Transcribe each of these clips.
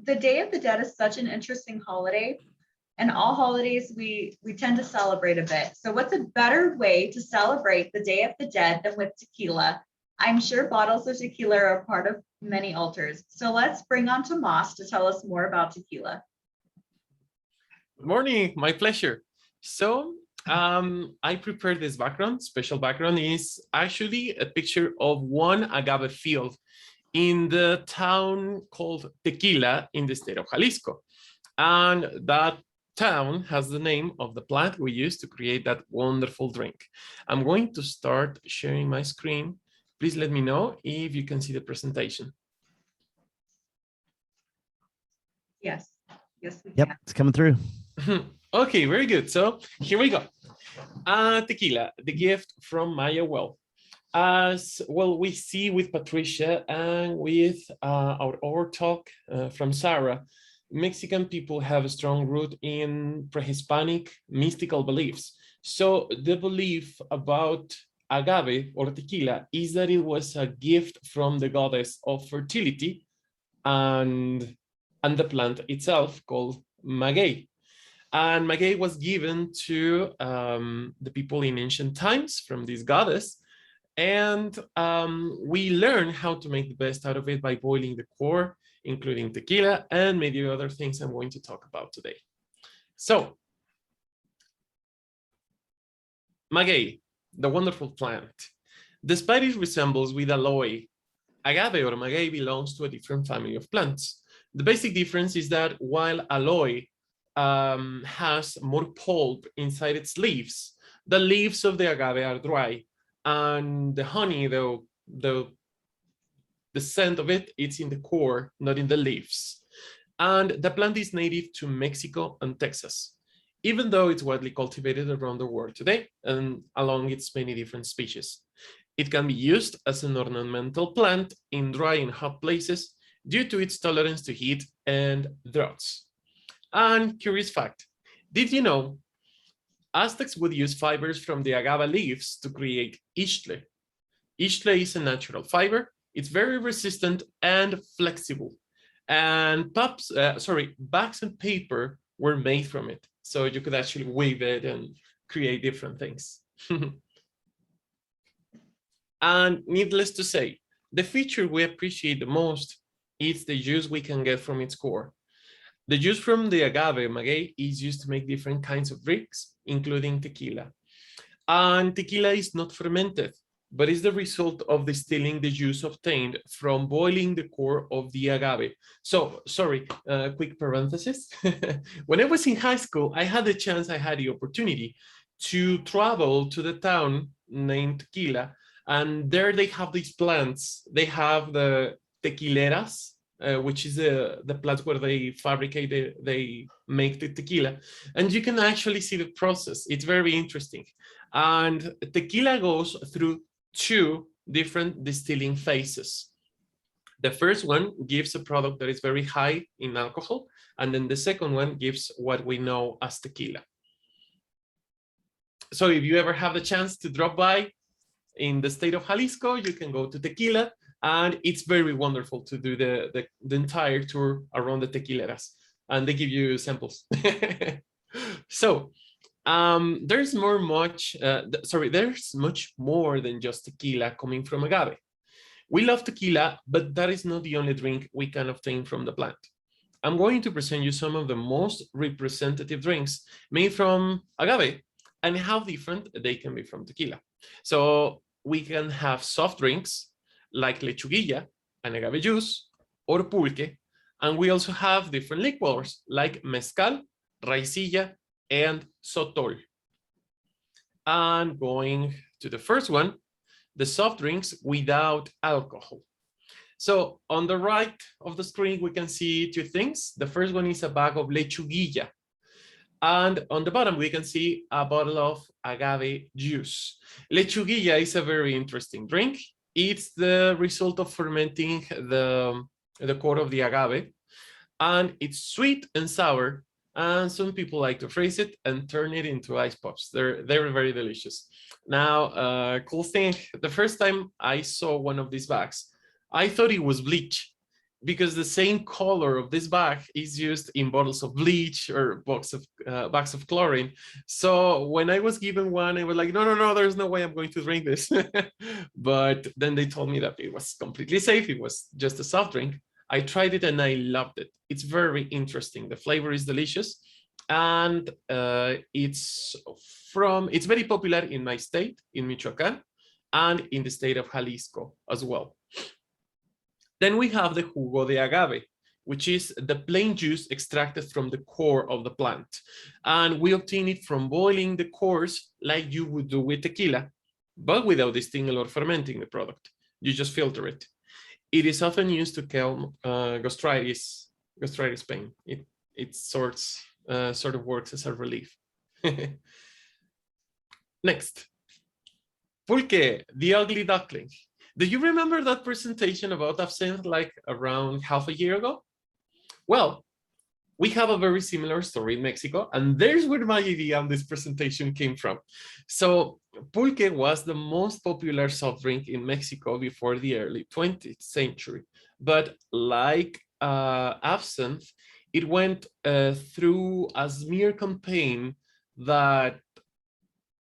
The Day of the Dead is such an interesting holiday, and all holidays we tend to celebrate a bit. So what's a better way to celebrate the Day of the Dead than with tequila? I'm sure bottles of tequila are a part of many altars. So let's bring on Tomas to tell us more about tequila. Good morning, my pleasure. So I prepared this background. Special background is actually a picture of one agave field in the town called Tequila in the state of Jalisco. And that town has the name of the plant we used to create that wonderful drink. I'm going to start sharing my screen. Please let me know if you can see the presentation. Yes, we can. Yep, it's coming through. Okay, very good. So here we go. Tequila, the gift from Maya Well. As well, we see with Patricia and with our Art Talk from Sarah, Mexican people have a strong root in pre-Hispanic mystical beliefs. So the belief about agave or tequila is that it was a gift from the goddess of fertility and the plant itself called maguey. And maguey was given to the people in ancient times from this goddess. And we learn how to make the best out of it by boiling the core, including tequila and maybe other things I'm going to talk about today. So, maguey, the wonderful plant. Despite it resembles with aloe, agave or maguey belongs to a different family of plants. The basic difference is that while aloe has more pulp inside its leaves, the leaves of the agave are dry, and the honey, the scent of it, it's in the core, not in the leaves. And the plant is native to Mexico and Texas, even though it's widely cultivated around the world today and along its many different species. It can be used as an ornamental plant in dry and hot places due to its tolerance to heat and droughts. And curious fact, did you know Aztecs would use fibers from the agave leaves to create ixtle? Ixtle is a natural fiber. It's very resistant and flexible. And bags and paper were made from it. So you could actually weave it and create different things. And needless to say, the feature we appreciate the most is the juice we can get from its core. The juice from the agave maguey is used to make different kinds of drinks, including tequila. And tequila is not fermented, but is the result of distilling the juice obtained from boiling the core of the agave. So, sorry, quick parenthesis. When I was in high school, I had the opportunity to travel to the town named Tequila, and there they have these plants. They have the tequileras, which is the plants where they fabricate, they make the tequila. And you can actually see the process. It's very interesting. And tequila goes through two different distilling phases. The first one gives a product that is very high in alcohol, and then the second one gives what we know as tequila. So if you ever have the chance to drop by in the state of Jalisco, you can go to Tequila, and it's very wonderful to do the entire tour around the tequileras, and they give you samples. So there's much more than just tequila coming from agave. We love tequila, but that is not the only drink we can obtain from the plant. I'm going to present you some of the most representative drinks made from agave and how different they can be from tequila. So we can have soft drinks like lechuguilla and agave juice or pulque, and we also have different liqueurs like mezcal, raicilla, and sotol. And going to the first one, the soft drinks without alcohol. So on the right of the screen, we can see two things. The first one is a bag of lechuguilla. And on the bottom, we can see a bottle of agave juice. Lechuguilla is a very interesting drink. It's the result of fermenting the core of the agave. And it's sweet and sour. And some people like to freeze it and turn it into ice pops. They're very delicious. Now, cool thing, the first time I saw one of these bags, I thought it was bleach. because the same color of this bag is used in bottles of bleach or bags of chlorine. So when I was given one, I was like, no, no, no, there's no way I'm going to drink this. But then they told me that it was completely safe. It was just a soft drink. I tried it and I loved it. It's very interesting. The flavor is delicious. And it's very popular in my state, in Michoacán, and in the state of Jalisco as well. Then we have the jugo de agave, which is the plain juice extracted from the core of the plant. And we obtain it from boiling the cores like you would do with tequila, but without distilling or fermenting the product. You just filter it. It is often used to calm gastritis pain. It sort of works as a relief. Next, pulque, the ugly duckling. Do you remember that presentation about absinthe like around half a year ago? Well, we have a very similar story in Mexico, and there's where my idea on this presentation came from. So pulque was the most popular soft drink in Mexico before the early 20th century. But like absinthe, it went through a smear campaign that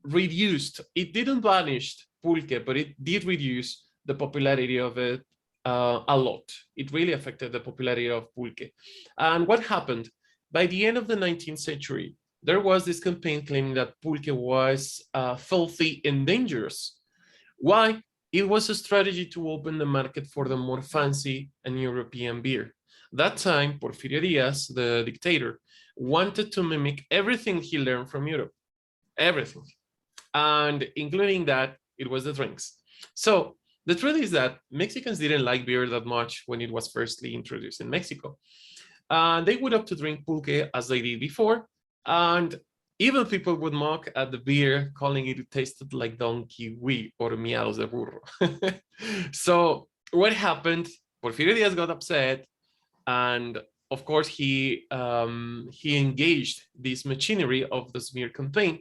reduced, it didn't vanish pulque, but it did reduce the popularity of it a lot. It really affected the popularity of pulque. And what happened? By the end of the 19th century, there was this campaign claiming that pulque was filthy and dangerous. Why? It was a strategy to open the market for the more fancy and European beer. That time, Porfirio Diaz, the dictator, wanted to mimic everything he learned from Europe. Everything. And including that, it was the drinks. So the truth is that Mexicans didn't like beer that much when it was firstly introduced in Mexico. They would opt to drink pulque as they did before. And even people would mock at the beer, calling it tasted like donkey wee or miados de burro. So what happened? Porfirio Diaz got upset. And of course, he engaged this machinery of the smear campaign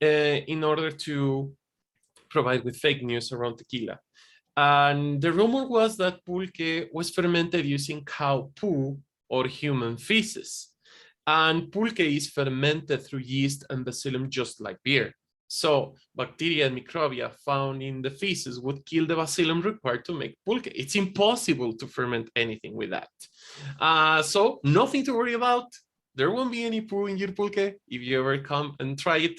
in order to provide with fake news around tequila. And the rumor was that pulque was fermented using cow poo or human feces. And pulque is fermented through yeast and bacillum just like beer. So bacteria and microbia found in the feces would kill the bacillum required to make pulque. It's impossible to ferment anything with that. So nothing to worry about. There won't be any poo in your pulque. If you ever come and try it,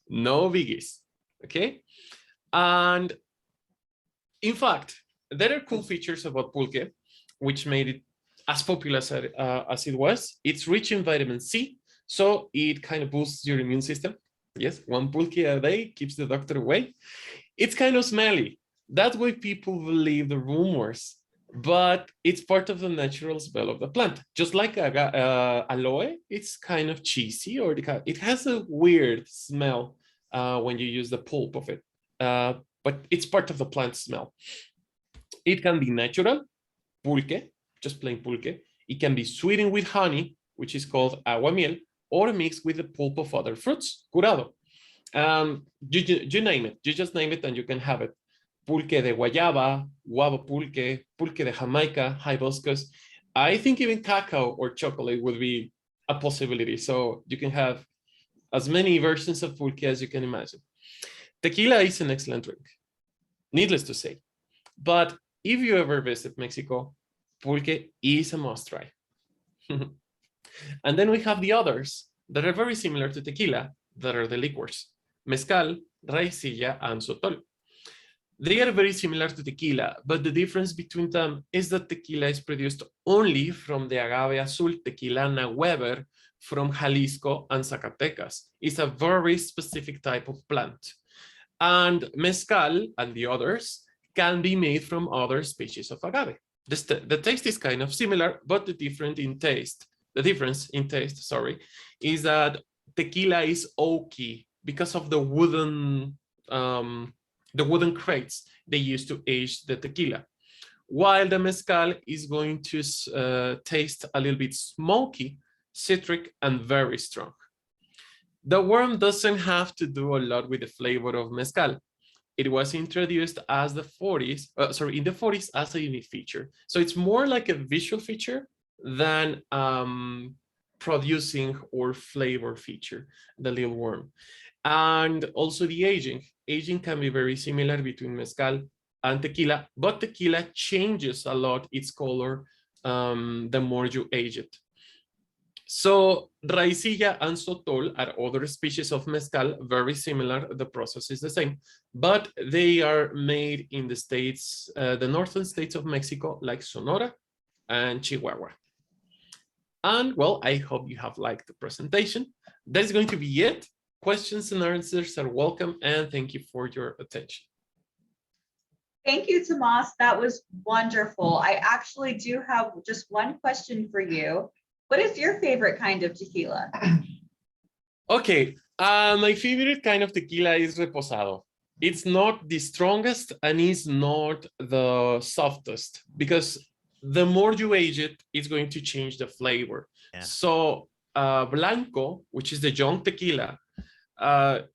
no biggies, okay? And in fact, there are cool features about pulque, which made it as popular as it was. It's rich in vitamin C, so it kind of boosts your immune system. Yes, one pulque a day keeps the doctor away. It's kind of smelly. That way people believe the rumors, but it's part of the natural smell of the plant. Just like aloe, it's kind of cheesy, or it has a weird smell when you use the pulp of it. But it's part of the plant smell. It can be natural, pulque, just plain pulque. It can be sweetened with honey, which is called aguamiel, or mixed with the pulp of other fruits, curado. You name it. You just name it and you can have it. Pulque de guayaba, guava pulque, pulque de Jamaica, hibiscus. I think even cacao or chocolate would be a possibility. So you can have as many versions of pulque as you can imagine. Tequila is an excellent drink, needless to say. But if you ever visit Mexico, pulque is a must try. And then we have the others that are very similar to tequila, that are the liqueurs: mezcal, raicilla, and sotol. They are very similar to tequila, but the difference between them is that tequila is produced only from the agave azul Tequilana Weber from Jalisco and Zacatecas. It's a very specific type of plant. And mezcal and the others can be made from other species of agave. The taste is kind of similar, but the difference in taste, is that tequila is oaky because of the wooden crates they use to age the tequila, while the mezcal is going to taste a little bit smoky, citric, and very strong. The worm doesn't have to do a lot with the flavor of mezcal. it was introduced as the 40s, in the 40s as a unique feature. So it's more like a visual feature than producing or flavor feature, the little worm. And also the aging. Aging can be very similar between mezcal and tequila, but tequila changes a lot its color the more you age it. So raicilla and sotol are other species of mezcal, very similar. The process is the same, but they are made in the states, the northern states of Mexico, like Sonora and Chihuahua. And well, I hope you have liked the presentation. That's going to be it. Questions and answers are welcome, and thank you for your attention. Thank you, Tomas. That was wonderful. I actually do have just one question for you. What is your favorite kind of tequila? Okay, my favorite kind of tequila is reposado. It's not the strongest and it's not the softest, because the more you age it, it's going to change the flavor. Yeah. So blanco, which is the young tequila,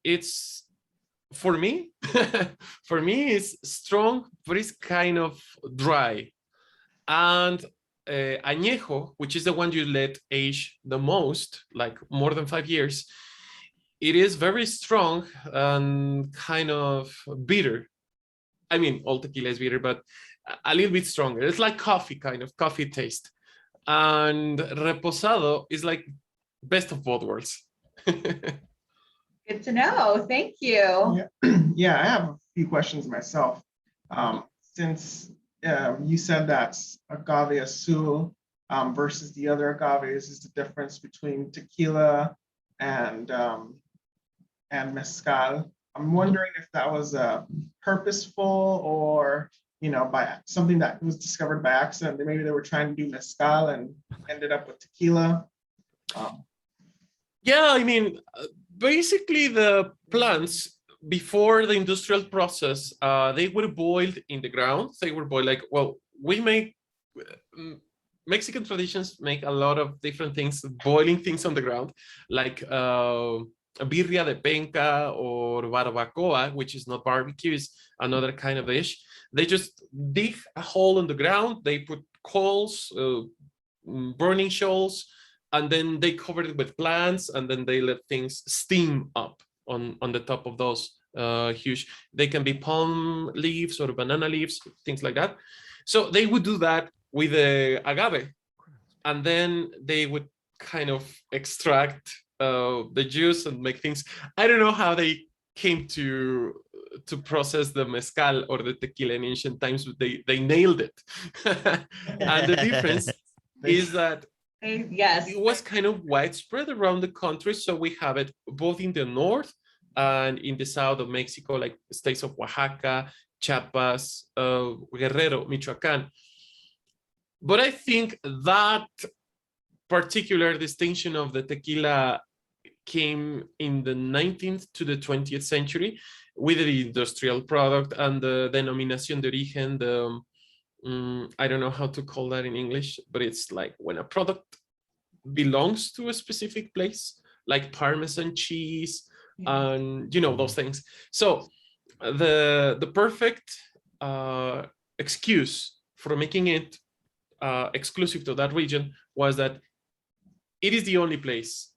it's, for me, it's strong, but it's kind of dry. And añejo, which is the one you let age the most, like more than 5 years, it is very strong and kind of bitter. I mean, all tequila is bitter, but a little bit stronger. It's like coffee, kind of coffee taste. And reposado is like best of both worlds. Good to know. Thank you. Yeah, I have a few questions myself. Since you said that agave azul versus the other agaves is the difference between tequila and mezcal. I'm wondering if that was purposeful or, you know, by something that was discovered by accident. Maybe they were trying to do mezcal and ended up with tequila. Yeah, I mean, basically the plants before the industrial process, they were boiled in the ground. They were boiled like, well, we make, Mexican traditions make a lot of different things, boiling things on the ground, like birria de penca or barbacoa, which is not barbecue, is another kind of dish. They just dig a hole in the ground, they put coals, burning shoals, and then they cover it with plants, and then they let things steam up on the top of those huge, they can be palm leaves or banana leaves, things like that. So they would do that with the agave, and then they would kind of extract the juice and make things. I don't know how they came to process the mezcal or the tequila in ancient times, but they nailed it. And the difference is that yes, it was kind of widespread around the country. So we have it both in the north and in the south of Mexico, like states of Oaxaca, Chiapas, Guerrero, Michoacán. But I think that particular distinction of the tequila came in the 19th to the 20th century with the industrial product and the denominación de origen, the, I don't know how to call that in English, but it's like when a product belongs to a specific place, like Parmesan cheese, and you know, those things. So the perfect excuse for making it exclusive to that region was that it is the only place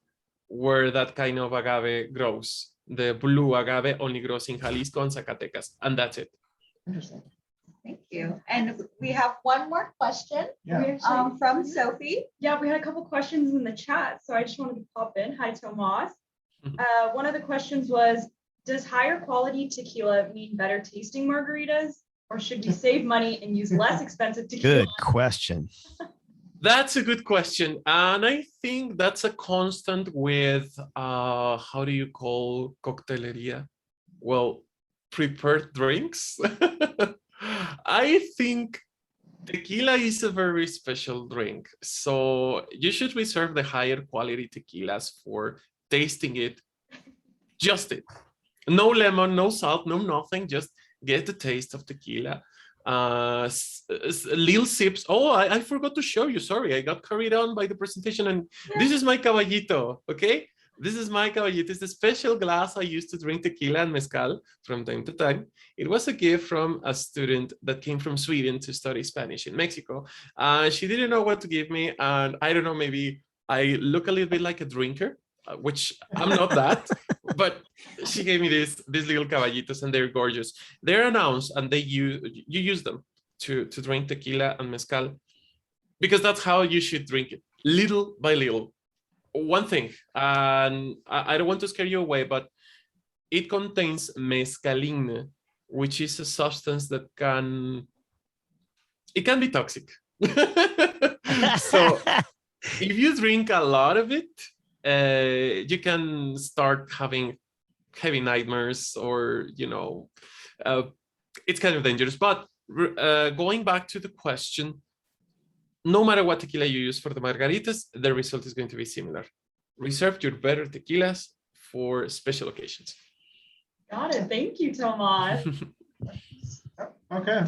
where that kind of agave grows. The blue agave only grows in Jalisco and Zacatecas, and that's it. Interesting. Thank you. And we have one more question from Sophie. Yeah, we had a couple questions in the chat, so I just wanted to pop in. Hi, Tomas. One of the questions was, does higher quality tequila mean better tasting margaritas, or should we save money and use less expensive tequila? Good question. That's a good question. And I think that's a constant with, how do you call cocteleria? Well, prepared drinks. I think tequila is a very special drink. So you should reserve the higher quality tequilas for tasting it, just it. No lemon, no salt, no nothing, just get the taste of tequila. Little sips. Oh, I forgot to show you. Sorry, I got carried on by the presentation. And this is my caballito, okay? This is my caballito. It's a special glass I used to drink tequila and mezcal from time to time. It was a gift from a student that came from Sweden to study Spanish in Mexico. She didn't know what to give me. And I don't know, maybe I look a little bit like a drinker, which I'm not that, but she gave me these little caballitos and they're gorgeous. They're announced and you use them to drink tequila and mezcal because that's how you should drink it, little by little. One thing, and I don't want to scare you away, but it contains mescaline, which is a substance that can be toxic. So if you drink a lot of it, you can start having heavy nightmares, or it's kind of dangerous. But going back to the question, no matter what tequila you use for the margaritas, the result is going to be similar. Reserve your better tequilas for special occasions. Got it. Thank you, Tomas. Okay.